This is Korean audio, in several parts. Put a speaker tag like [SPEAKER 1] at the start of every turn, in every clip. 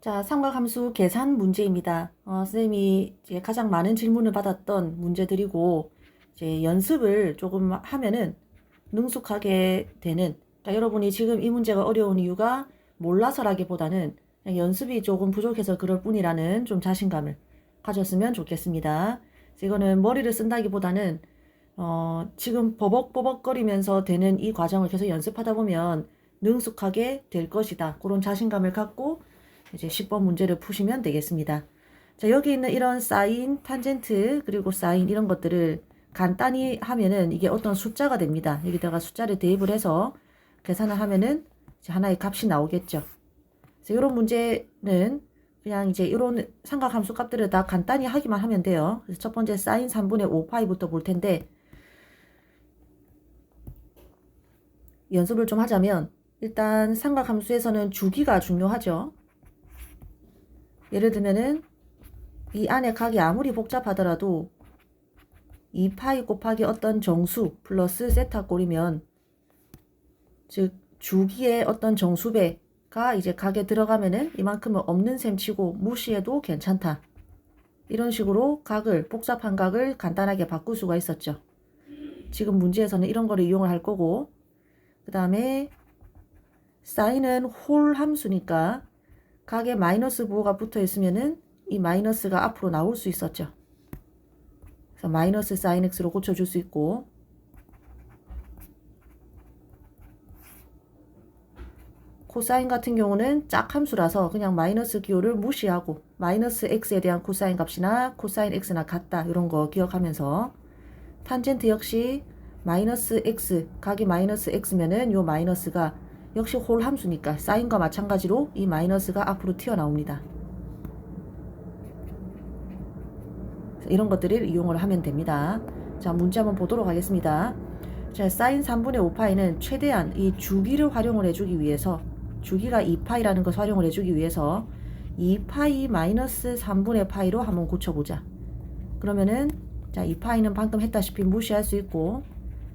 [SPEAKER 1] 자, 삼각함수 계산 문제입니다. 선생님이 이제 가장 많은 질문을 받았던 문제들이고, 이제 연습을 조금 하면은 능숙하게 되는, 그러니까 여러분이 지금 이 문제가 어려운 이유가 몰라서라기보다는 그냥 연습이 조금 부족해서 그럴 뿐이라는 좀 자신감을 가졌으면 좋겠습니다. 이거는 머리를 쓴다기보다는, 지금 버벅버벅거리면서 되는 이 과정을 계속 연습하다 보면 능숙하게 될 것이다. 그런 자신감을 갖고 이제 10번 문제를 푸시면 되겠습니다. 자, 여기 있는 이런 사인, 탄젠트, 그리고 사인 이런 것들을 간단히 하면은 이게 어떤 숫자가 됩니다. 여기다가 숫자를 대입을 해서 계산을 하면은 이제 하나의 값이 나오겠죠. 그래서 이런 문제는 그냥 이제 이런 삼각함수 값들을 다 간단히 하기만 하면 돼요. 그래서 첫 번째 사인 3분의 5파이부터 볼 텐데 연습을 좀 하자면 일단 삼각함수에서는 주기가 중요하죠. 예를 들면은 이 안에 각이 아무리 복잡하더라도 2파이 곱하기 어떤 정수 플러스 세타꼴이면 즉 주기의 어떤 정수배가 이제 각에 들어가면은 이만큼은 없는 셈 치고 무시해도 괜찮다. 이런 식으로 각을 복잡한 각을 간단하게 바꿀 수가 있었죠. 지금 문제에서는 이런 거를 이용을 할 거고 그 다음에 사인은 홀 함수니까 각에 마이너스 부호가 붙어 있으면은 이 마이너스가 앞으로 나올 수 있었죠. 그래서 마이너스 사인 x로 고쳐줄 수 있고 코사인 같은 경우는 짝함수라서 그냥 마이너스 기호를 무시하고 마이너스 x에 대한 코사인 값이나 코사인 x나 같다 이런 거 기억하면서 탄젠트 역시 마이너스 x 각이 마이너스 x면은 요 마이너스가 역시 홀 함수니까 사인과 마찬가지로 이 마이너스가 앞으로 튀어나옵니다. 이런 것들을 이용을 하면 됩니다. 자, 문제 한번 보도록 하겠습니다. 자, 사인 3분의 5파이는 최대한 이 주기를 활용을 해주기 위해서 주기가 2파이라는 것을 활용을 해주기 위해서 2파이 마이너스 3분의 파이로 한번 고쳐보자. 그러면은 자, 2파이는 방금 했다시피 무시할 수 있고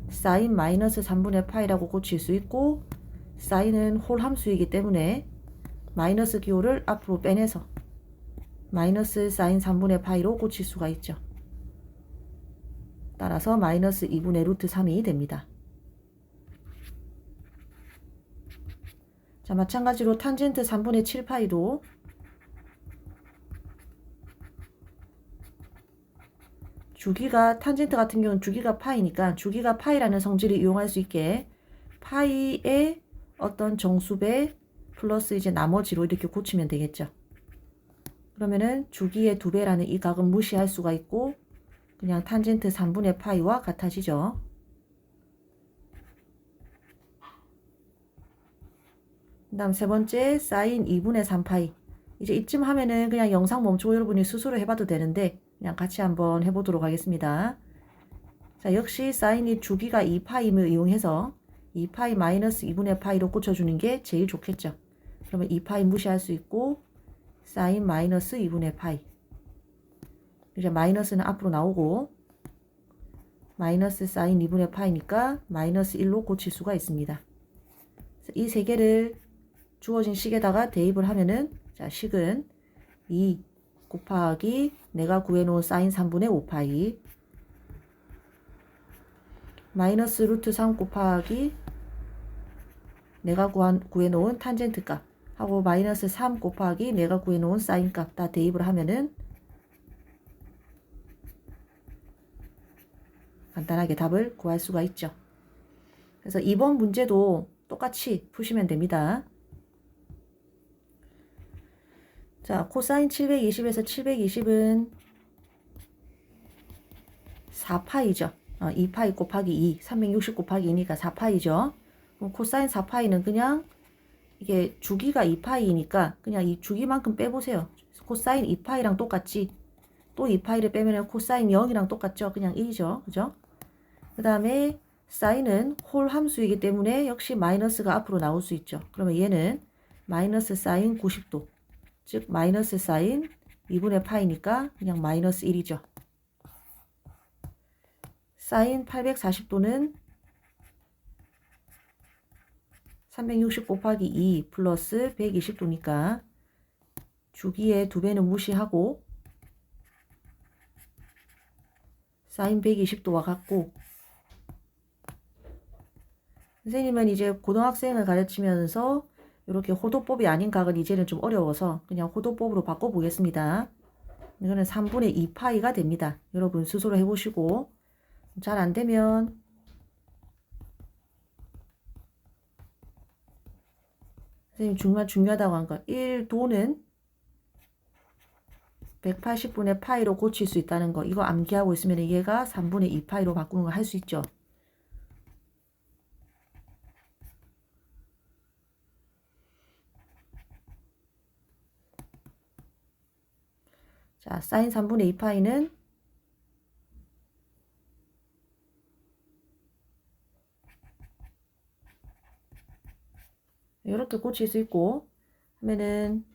[SPEAKER 1] 사인 마이너스 3분의 파이라고 고칠 수 있고 사인은 홀 함수이기 때문에 마이너스 기호를 앞으로 빼내서 마이너스 사인 3분의 파이로 고칠 수가 있죠. 따라서 마이너스 2분의 루트 3이 됩니다. 자, 마찬가지로 탄젠트 3분의 7파이도 주기가 탄젠트 같은 경우는 주기가 파이니까 주기가 파이라는 성질을 이용할 수 있게 파이의 어떤 정수배 플러스 이제 나머지로 이렇게 고치면 되겠죠. 그러면은 주기의 2배라는 이 각은 무시할 수가 있고 그냥 탄젠트 3분의 파이와 같아지죠. 그 다음 세 번째 사인 2분의 3파이. 이제 이쯤 하면은 그냥 영상 멈추고 여러분이 스스로 해봐도 되는데 그냥 같이 한번 해보도록 하겠습니다. 자, 역시 사인이 주기가 2파임을 이용해서 2파이 마이너스 2분의 파이로 고쳐주는 게 제일 좋겠죠. 그러면 2파이 무시할 수 있고 사인 마이너스 2분의 파이. 이제 마이너스는 앞으로 나오고 마이너스 사인 2분의 파이니까 마이너스 1로 고칠 수가 있습니다. 이 세 개를 주어진 식에다가 대입을 하면은 자, 식은 2 곱하기 내가 구해놓은 사인 3분의 5파이 마이너스 루트 3 곱하기 내가 구해놓은 탄젠트 값 하고 마이너스 3 곱하기 내가 구해놓은 사인 값 다 대입을 하면은 간단하게 답을 구할 수가 있죠. 그래서 이번 문제도 똑같이 푸시면 됩니다. 자, 코사인 720에서 720은 4파이죠. 2파이 곱하기 2, 360 곱하기 2니까 4파이죠. 그럼 코사인 4파이는 그냥 이게 주기가 2파이니까 그냥 이 주기만큼 빼보세요. 코사인 2파이랑 똑같지. 또 2파이를 빼면 코사인 0이랑 똑같죠. 그냥 1이죠. 그죠? 그 다음에 사인은 홀 함수이기 때문에 역시 마이너스가 앞으로 나올 수 있죠. 그러면 얘는 마이너스 사인 90도. 즉 마이너스 사인 2분의 파이니까 그냥 마이너스 1이죠. 사인 840도는 360 곱하기 2 플러스 120도니까 주기의 2배는 무시하고 사인 120도와 같고, 선생님은 이제 고등학생을 가르치면서 이렇게 호도법이 아닌 각은 이제는 좀 어려워서 그냥 호도법으로 바꿔보겠습니다. 이거는 3분의 2파이가 됩니다. 여러분 스스로 해보시고, 잘 안되면 선생님 정말 중요하다고 한 거, 1도는 180분의 파이로 고칠 수 있다는 거, 이거 암기하고 있으면 얘가 3분의 2파이로 바꾸는 거 할 수 있죠. 자, 사인 3분의 2파이는 이렇게 고칠 수 있고, 하면은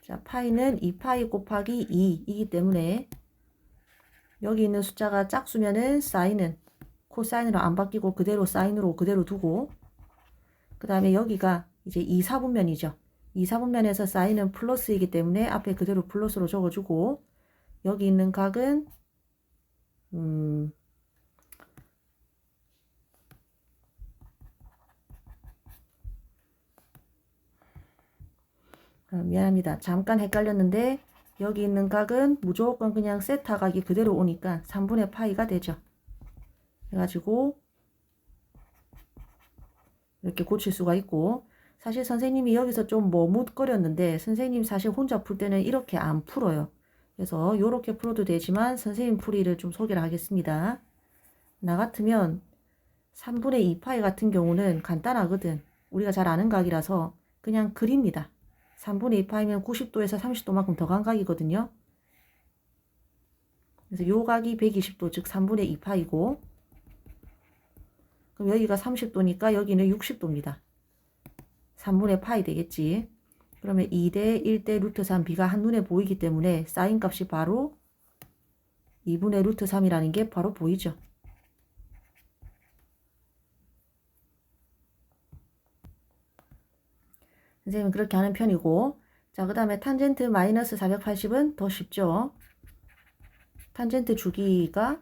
[SPEAKER 1] 자, 파이는 2파이 곱하기 2이기 때문에 여기 있는 숫자가 짝수면은 사인은 코사인으로 안 바뀌고 그대로 사인으로 그대로 두고, 그 다음에 여기가 이제 2, 4분면이죠. 2, 4분면에서 사인은 플러스이기 때문에 앞에 그대로 플러스로 적어주고, 여기 있는 각은 미안합니다. 잠깐 헷갈렸는데 여기 있는 각은 무조건 그냥 세타 각이 그대로 오니까 3분의 파이가 되죠. 해가지고 이렇게 고칠 수가 있고, 사실 선생님이 여기서 좀 머뭇거렸는데 선생님 사실 혼자 풀 때는 이렇게 안 풀어요. 그래서 이렇게 풀어도 되지만 선생님 풀이를 좀 소개를 하겠습니다. 나 같으면 3분의 2파이 같은 경우는 간단하거든. 우리가 잘 아는 각이라서 그냥 그립니다. 3분의 2파이면 90도에서 30도만큼 더 간 각이거든요. 그래서 요 각이 120도, 즉 3분의 2파이고, 그럼 여기가 30도니까 여기는 60도입니다. 3분의 파이 되겠지. 그러면 2대 1대 루트 3 b가 한눈에 보이기 때문에 사인 값이 바로 2분의 루트 3이라는 게 바로 보이죠. 선생님은 그렇게 하는 편이고, 자, 그 다음에 탄젠트 마이너스 480은 더 쉽죠. 탄젠트 주기가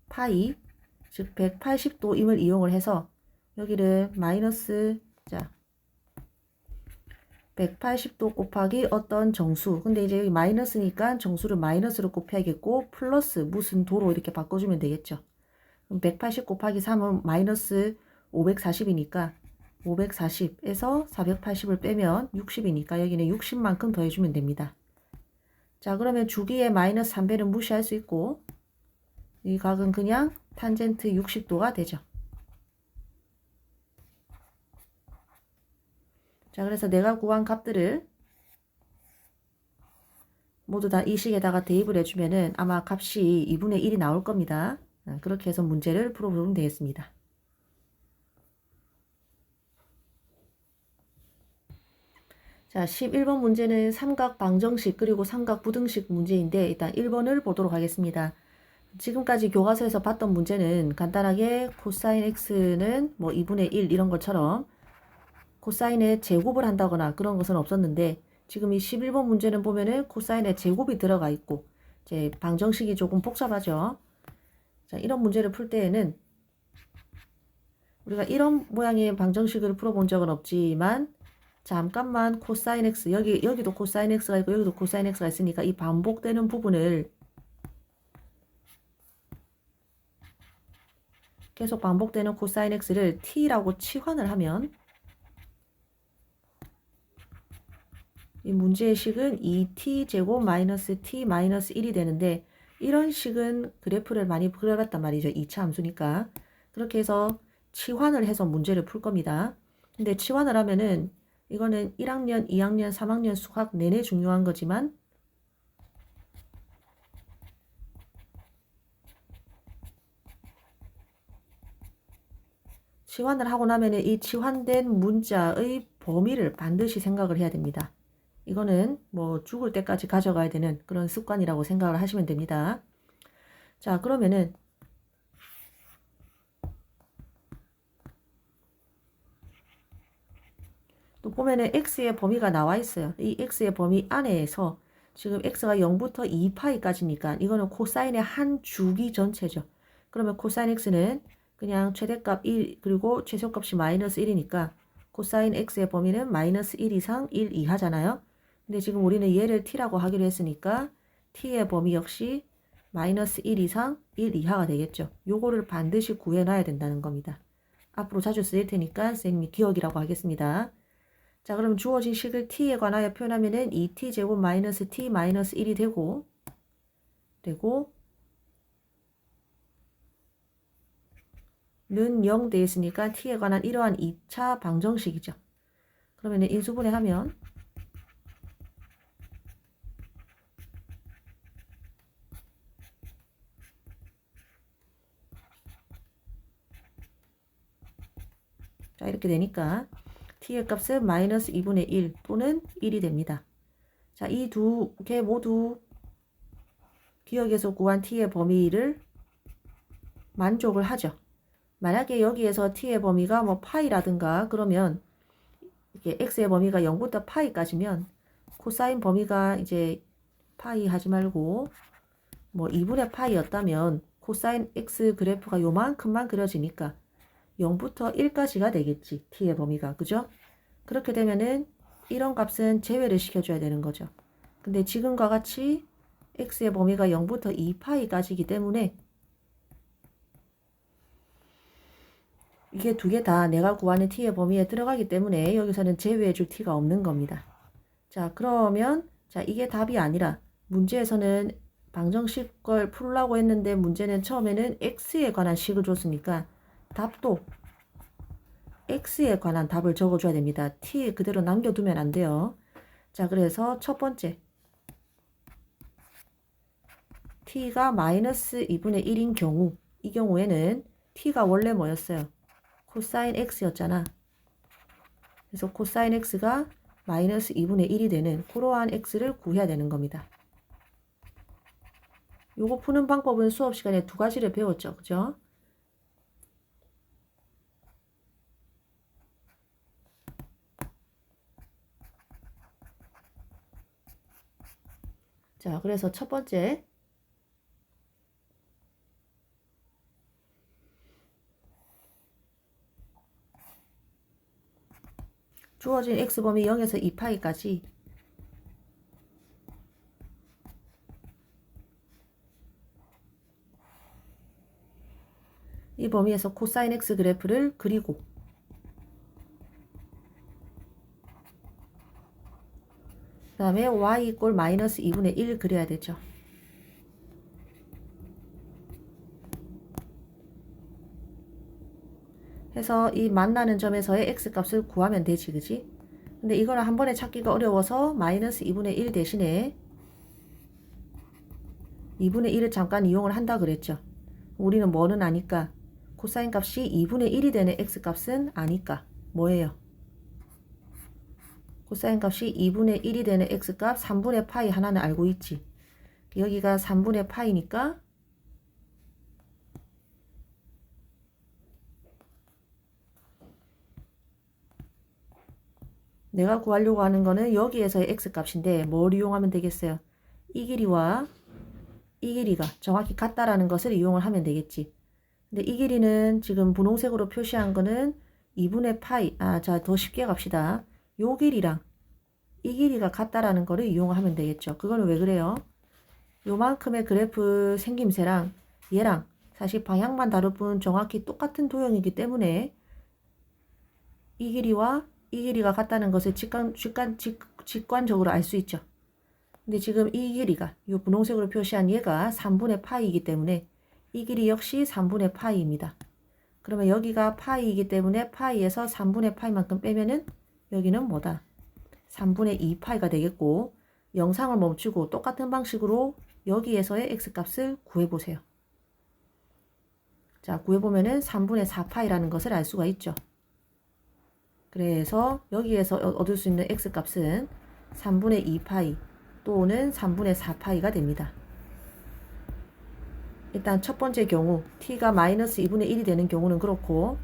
[SPEAKER 1] 파이, 즉 180도임을 이용을 해서 여기를 마이너스, 자, 180도 곱하기 어떤 정수, 근데 이제 여기 마이너스니까 정수를 마이너스로 곱해야겠고, 플러스 무슨 도로 이렇게 바꿔주면 되겠죠. 그럼 180 곱하기 3은 마이너스 540이니까 540에서 480을 빼면 60이니까 여기는 60만큼 더해주면 됩니다. 자, 그러면 주기의 마이너스 3배는 무시할 수 있고, 이 각은 그냥 탄젠트 60도가 되죠. 자, 그래서 내가 구한 값들을 모두 다 이 식에다가 대입을 해주면은 아마 값이 2분의 1이 나올 겁니다. 그렇게 해서 문제를 풀어보면 되겠습니다. 자, 11번 문제는 삼각 방정식 그리고 삼각 부등식 문제인데 일단 1번을 보도록 하겠습니다. 지금까지 교과서에서 봤던 문제는 간단하게 코사인 x는 뭐 2분의 1 이런 것처럼 코사인의 제곱을 한다거나 그런 것은 없었는데, 지금 이 11번 문제는 보면은 코사인의 제곱이 들어가 있고 이제 방정식이 조금 복잡하죠. 자, 이런 문제를 풀 때에는 우리가 이런 모양의 방정식을 풀어본 적은 없지만 잠깐만 코사인 x, 여기도 코사인 x가 있고 여기도 코사인 x가 있으니까 이 반복되는 부분을 계속 반복되는 코사인 x를 t라고 치환을 하면 이 문제의 식은 2t제곱 마이너스 t 마이너스 1이 되는데, 이런 식은 그래프를 많이 그려봤단 말이죠. 2차 함수니까. 그렇게 해서 치환을 해서 문제를 풀 겁니다. 근데 치환을 하면은 이거는 1학년, 2학년, 3학년 수학 내내 중요한 거지만 치환을 하고 나면은 이 치환된 문자의 범위를 반드시 생각을 해야 됩니다. 이거는 뭐 죽을 때까지 가져가야 되는 그런 습관이라고 생각을 하시면 됩니다. 자, 그러면은 또 보면은 x의 범위가 나와 있어요. 이 x의 범위 안에서 지금 x가 0부터 2파이까지니까 이거는 코사인의 한 주기 전체죠. 그러면 코사인 x는 그냥 최대값 1 그리고 최소값이 마이너스 1이니까 코사인 x의 범위는 마이너스 1 이상 1 이하잖아요. 근데 지금 우리는 얘를 t라고 하기로 했으니까 t의 범위 역시 마이너스 1 이상 1 이하가 되겠죠. 요거를 반드시 구해놔야 된다는 겁니다. 앞으로 자주 쓰일 테니까 선생님이 기억이라고 하겠습니다. 자, 그럼 주어진 식을 t에 관하여 표현하면은 2t제곱 마이너스 t 마이너스 1이 되고 는 0 돼 있으니까 t에 관한 이러한 2차 방정식이죠. 그러면은 인수분해하면 자, 이렇게 되니까 t의 값은 마이너스 2분의 1 또는 1이 됩니다. 자, 이 두 개 모두 기억에서 구한 t의 범위를 만족을 하죠. 만약에 여기에서 t의 범위가 뭐 파이라든가 그러면 이게 x의 범위가 0부터 파이까지면 코사인 범위가 이제 파이 하지 말고 뭐 2분의 파이였다면 코사인 x 그래프가 요만큼만 그려지니까 0부터 1까지가 되겠지. t의 범위가. 그죠? 그렇게 되면은 이런 값은 제외를 시켜줘야 되는 거죠. 근데 지금과 같이 x의 범위가 0부터 2파이까지이기 때문에 이게 두 개 다 내가 구하는 t의 범위에 들어가기 때문에 여기서는 제외해 줄 t가 없는 겁니다. 자, 그러면 자, 이게 답이 아니라 문제에서는 방정식 걸 풀라고 했는데 문제는 처음에는 x에 관한 식을 줬으니까 답도 x에 관한 답을 적어줘야 됩니다. t 그대로 남겨두면 안 돼요. 자, 그래서 첫 번째 t가 마이너스 2분의 1인 경우 이 경우에는 t가 원래 뭐였어요? 코사인 x였잖아. 그래서 코사인 x가 마이너스 2분의 1이 되는 그러한 x를 구해야 되는 겁니다. 요거 푸는 방법은 수업 시간에 두 가지를 배웠죠. 그죠? 자, 그래서 첫 번째 주어진 x범위 0에서 2파이까지 이 범위에서 코사인 x 그래프를 그리고 그 다음에 y 이꼴 마이너스 2분의 1 그려야 되죠. 해서 이 만나는 점에서의 x값을 구하면 되지, 그지? 근데 이거를 한 번에 찾기가 어려워서 마이너스 2분의 1 대신에 2분의 1을 잠깐 이용을 한다 그랬죠. 우리는 뭐는 아니까 코사인 값이 2분의 1이 되는 x값은 아니까 뭐예요? 코사인 값이 2분의 1이 되는 x값 3분의 파이 하나는 알고 있지. 여기가 3분의 파이니까 내가 구하려고 하는 거는 여기에서의 x값인데 뭘 이용하면 되겠어요? 이 길이와 이 길이가 정확히 같다라는 것을 이용을 하면 되겠지. 근데 이 길이는 지금 분홍색으로 표시한 거는 2분의 파이. 자, 더 쉽게 갑시다. 요 길이랑 이 길이가 같다라는 거를 이용하면 되겠죠. 그거는 왜 그래요? 요만큼의 그래프 생김새랑 얘랑 사실 방향만 다를 뿐 정확히 똑같은 도형이기 때문에 이 길이와 이 길이가 같다는 것을 직관적으로 알 수 있죠. 근데 지금 이 길이가 이 분홍색으로 표시한 얘가 3분의 파이이기 때문에 이 길이 역시 3분의 파이입니다. 그러면 여기가 파이이기 때문에 파이에서 3분의 파이만큼 빼면은 여기는 뭐다? 3분의 2파이가 되겠고 영상을 멈추고 똑같은 방식으로 여기에서의 x값을 구해보세요. 자, 구해보면은 3분의 4파이라는 것을 알 수가 있죠. 그래서 여기에서 얻을 수 있는 x값은 3분의 2파이 또는 3분의 4파이가 됩니다. 일단 첫 번째 경우 t가 마이너스 2분의 1이 되는 경우는 그렇고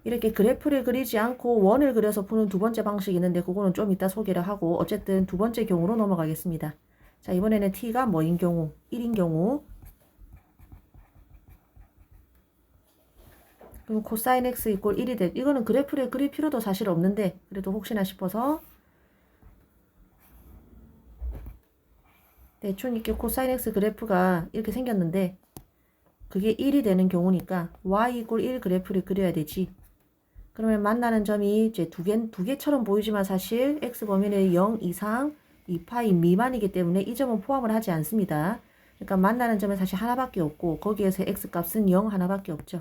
[SPEAKER 1] 이렇게 그래프를 그리지 않고 원을 그려서 푸는 두 번째 방식이 있는데 그거는 좀 이따 소개를 하고 어쨌든 두 번째 경우로 넘어가겠습니다. 자, 이번에는 t가 뭐인 경우? 1인 경우. 그럼 코사인 x 이꼴 1이 돼. 이거는 그래프를 그릴 필요도 사실 없는데 그래도 혹시나 싶어서 대충 이렇게 코사인 x 그래프가 이렇게 생겼는데 그게 1이 되는 경우니까 y 이꼴 1 그래프를 그려야 되지. 그러면 만나는 점이 이제 두 개처럼 보이지만 사실 x 범위는 0 이상 2파이 미만이기 때문에 이 점은 포함을 하지 않습니다. 그러니까 만나는 점은 사실 하나밖에 없고 거기에서 x 값은 0 하나밖에 없죠.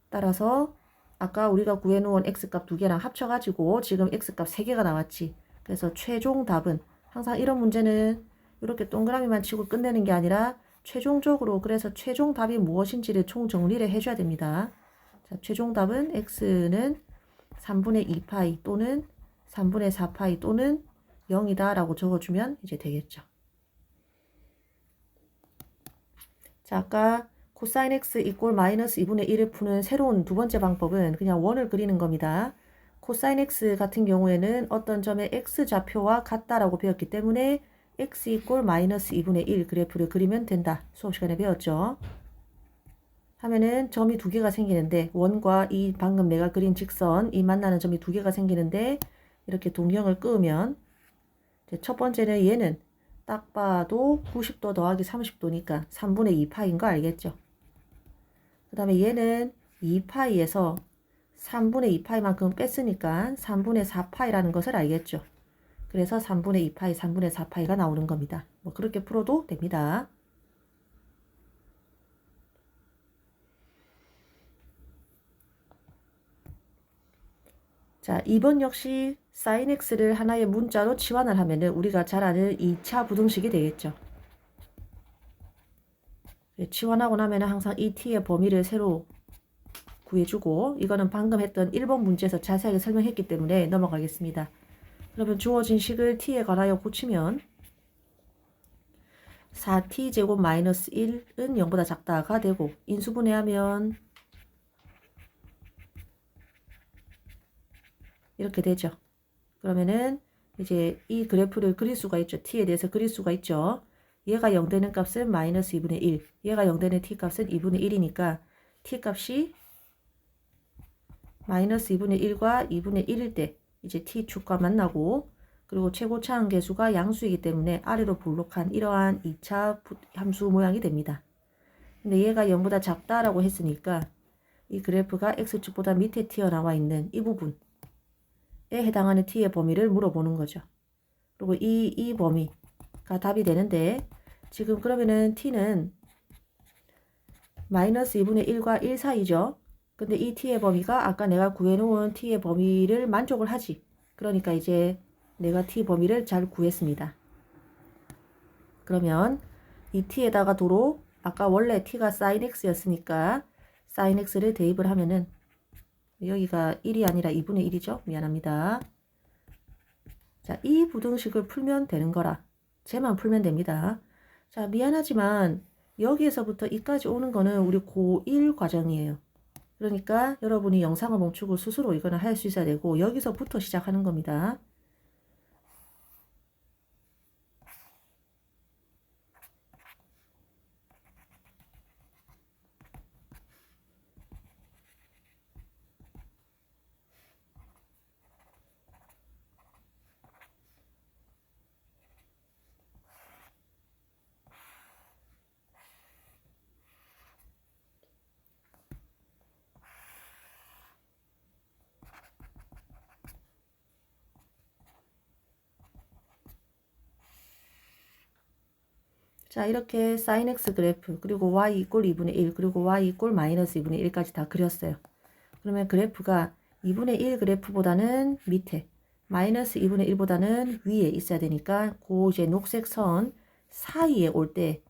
[SPEAKER 1] 따라서 아까 우리가 구해놓은 x값 두 개랑 합쳐가지고 지금 x값 3개가 나왔지. 그래서 최종 답은 항상 이런 문제는 이렇게 동그라미만 치고 끝내는 게 아니라 최종적으로 그래서 최종 답이 무엇인지를 총정리를 해줘야 됩니다. 자, 최종 답은 x는 3분의 2파이 또는 3분의 4파이 또는 0이다 라고 적어주면 이제 되겠죠. 자, 아까 코사인 x 이꼴 마이너스 2분의 1을 푸는 새로운 두 번째 방법은 그냥 원을 그리는 겁니다. 코사인 x 같은 경우에는 어떤 점의 x좌표와 같다라고 배웠기 때문에 x 이꼴 마이너스 2분의 1 그래프를 그리면 된다. 수업 시간에 배웠죠. 하면은 점이 두 개가 생기는데 원과 이 방금 내가 그린 직선 이 만나는 점이 두 개가 생기는데 이렇게 동경을 끄으면 첫 번째는 얘는 딱 봐도 90도 더하기 30도니까 3분의 2파인 거 알겠죠? 그 다음에 얘는 2파이에서 3분의 2파이만큼 뺐으니까 3분의 4파이라는 것을 알겠죠? 그래서 3분의 2파이, 3분의 4파이가 나오는 겁니다. 뭐 그렇게 풀어도 됩니다. 자, 2번 역시 sin x를 하나의 문자로 치환을 하면은 우리가 잘 아는 2차 부등식이 되겠죠. 치환하고 나면 항상 이 t의 범위를 새로 구해주고 이거는 방금 했던 1번 문제에서 자세하게 설명했기 때문에 넘어가겠습니다. 그러면 주어진 식을 t에 관하여 고치면 4t제곱 마이너스 1은 0보다 작다가 되고 인수분해하면 이렇게 되죠. 그러면은 이제 이 그래프를 그릴 수가 있죠. t에 대해서 그릴 수가 있죠. 얘가 0 되는 값은 마이너스 2분의 1, 얘가 0 되는 t 값은 2분의 1이니까 t 값이 마이너스 2분의 1과 2분의 1일 때 이제 t축과 만나고 그리고 최고차항 계수가 양수이기 때문에 아래로 볼록한 이러한 2차 함수 모양이 됩니다. 근데 얘가 0보다 작다라고 했으니까 이 그래프가 x축보다 밑에 튀어나와 있는 이 부분에 해당하는 t의 범위를 물어보는 거죠. 그리고 이 범위가 답이 되는데 지금 그러면은 t는 마이너스 2분의 1과 1 사이죠. 근데 이 t의 범위가 아까 내가 구해놓은 t의 범위를 만족을 하지. 그러니까 이제 내가 t 범위를 잘 구했습니다. 그러면 이 t에다가 도로 아까 원래 t가 sin x였으니까 sin x를 대입을 하면은 여기가 1이 아니라 2분의 1이죠. 미안합니다. 자, 이 부등식을 풀면 되는 거라. 쟤만 풀면 됩니다. 자, 미안하지만 여기에서부터 이까지 오는 거는 우리 고1 과정이에요. 그러니까 여러분이 영상을 멈추고 스스로 이거는 할 수 있어야 되고 여기서부터 시작하는 겁니다. 자, 이렇게 sin x 그래프 그리고 y 이꼴 2분의 1 그리고 y 이꼴 마이너스 2분의 1까지 다 그렸어요. 그러면 그래프가 2분의 1 그래프보다는 밑에 마이너스 2분의 1보다는 위에 있어야 되니까 그 이제 녹색 선 사이에 올 때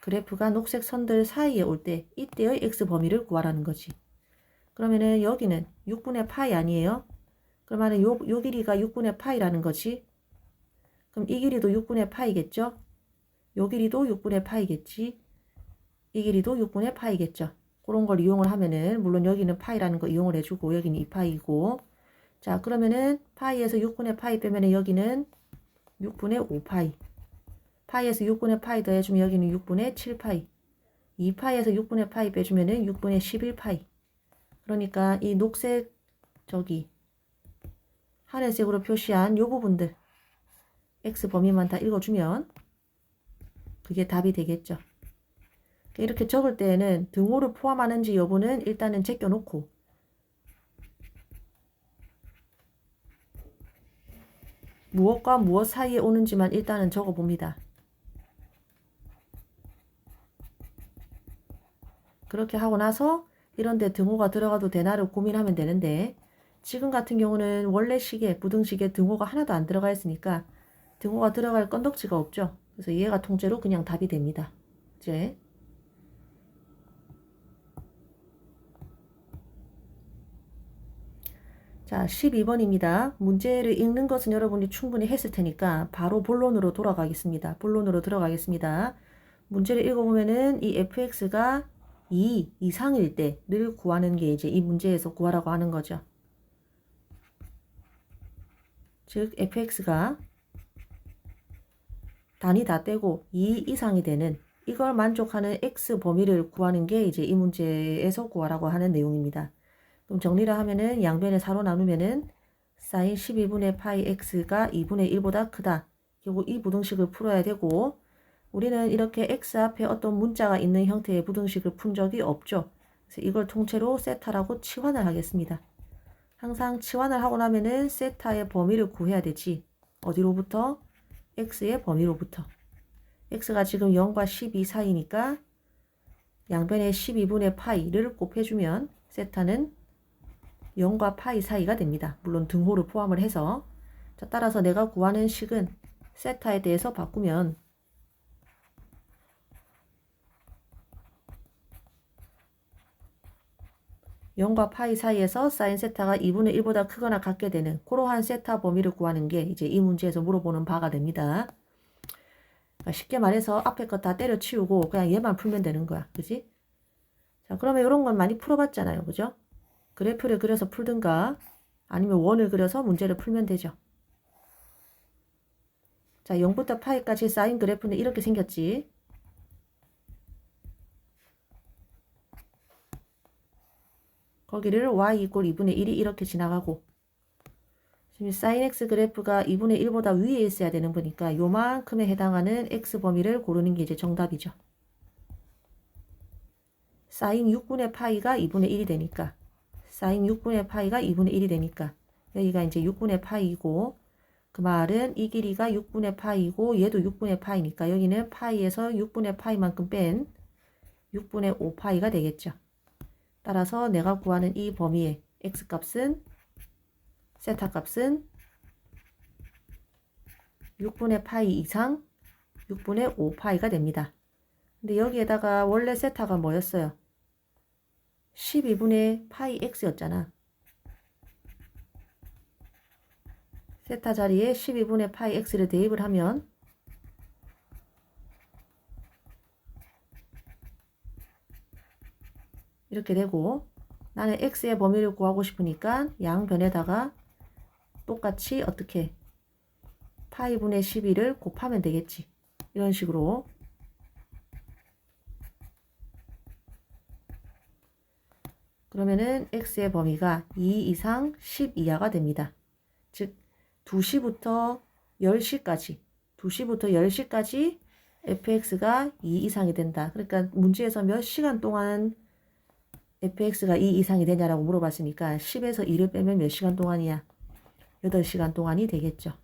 [SPEAKER 1] 그래프가 녹색 선들 사이에 올 때 이때의 x 범위를 구하라는 거지. 그러면은 여기는 6분의 파이 아니에요? 그러면은 요 길이가 6분의 파이라는 거지. 그럼 이 길이도 6분의 파이겠죠? 요 길이도 6분의 파이겠지. 이 길이도 6분의 파이겠죠. 그런 걸 이용을 하면은, 물론 여기는 파이라는 거 이용을 해주고 여기는 2파이고, 자 그러면은 파이에서 6분의 파이 빼면은 여기는 6분의 5파이, 파이에서 6분의 파이 더해주면 여기는 6분의 7파이, 2파이에서 6분의 파이 빼주면은 6분의 11파이. 그러니까 이 녹색 저기 하늘색으로 표시한 요 부분들 x 범위만 다 읽어주면 그게 답이 되겠죠. 이렇게 적을 때에는 등호를 포함하는지 여부는 일단은 제껴놓고, 무엇과 무엇 사이에 오는지만 일단은 적어봅니다. 그렇게 하고 나서 이런데 등호가 들어가도 되나를 고민하면 되는데, 지금 같은 경우는 원래 시계, 부등식에 등호가 하나도 안 들어가 있으니까 등호가 들어갈 건덕지가 없죠. 그래서 얘가 통째로 그냥 답이 됩니다. 이제 자 12번입니다. 문제를 읽는 것은 여러분이 충분히 했을 테니까 바로 본론으로 돌아가겠습니다. 본론으로 들어가겠습니다. 문제를 읽어보면은 이 fx가 2 이상일 때를 구하는 게 이제 이 문제에서 구하라고 하는 거죠. 즉 fx가 단위 다 떼고 2 이상이 되는 이걸 만족하는 x 범위를 구하는 게 이제 이 문제에서 구하라고 하는 내용입니다. 그럼 정리를 하면은 양변을 4로 나누면은 사인 12분의 파이 x가 2분의 1보다 크다. 결국 이 부등식을 풀어야 되고, 우리는 이렇게 x 앞에 어떤 문자가 있는 형태의 부등식을 푼 적이 없죠. 그래서 이걸 통째로 세타라고 치환을 하겠습니다. 항상 치환을 하고 나면은 세타의 범위를 구해야 되지. 어디로부터? x의 범위로부터. x가 지금 0과 12 사이니까 양변에 12분의 파이를 곱해주면 세타는 0과 파이 사이가 됩니다. 물론 등호를 포함을 해서. 자, 따라서 내가 구하는 식은 세타에 대해서 바꾸면 0과 파이 사이에서 사인 세타가 2분의 1보다 크거나 같게 되는 그러한 세타 범위를 구하는 게 이제 이 문제에서 물어보는 바가 됩니다. 그러니까 쉽게 말해서 앞에 거 다 때려치우고 그냥 얘만 풀면 되는 거야. 그지? 자, 그러면 이런 건 많이 풀어봤잖아요. 그죠? 그래프를 그려서 풀든가 아니면 원을 그려서 문제를 풀면 되죠. 자, 0부터 파이까지 사인 그래프는 이렇게 생겼지. 거기를 y 이꼴 2분의 1이 이렇게 지나가고, 지금 사인 x 그래프가 2분의 1보다 위에 있어야 되는 거니까 요만큼에 해당하는 x 범위를 고르는 게 이제 정답이죠. 사인 6분의 파이가 2분의 1이 되니까, 사인 6분의 파이가 2분의 1이 되니까 여기가 이제 6분의 파이고, 그 말은 이 길이가 6분의 파이고 얘도 6분의 파이니까 여기는 파이에서 6분의 파이만큼 뺀 6분의 5파이가 되겠죠. 따라서 내가 구하는 이 범위의 x값은, 세타 값은 6분의 파이 이상 6분의 5파이가 됩니다. 근데 여기에다가 원래 세타가 뭐였어요? 12분의 파이 x였잖아. 세타 자리에 12분의 파이 x를 대입을 하면 이렇게 되고, 나는 x의 범위를 구하고 싶으니까 양변에다가 똑같이 어떻게 파이분의 12를 곱하면 되겠지. 이런 식으로. 그러면은 x의 범위가 2 이상 10 이하가 됩니다. 즉 2시부터 10시까지 2시부터 10시까지 fx가 2 이상이 된다. 그러니까 문제에서 몇 시간 동안 fx가 2 이상이 되냐라고 물어봤으니까 10에서 2를 빼면 몇 시간 동안이야? 8시간 동안이 되겠죠.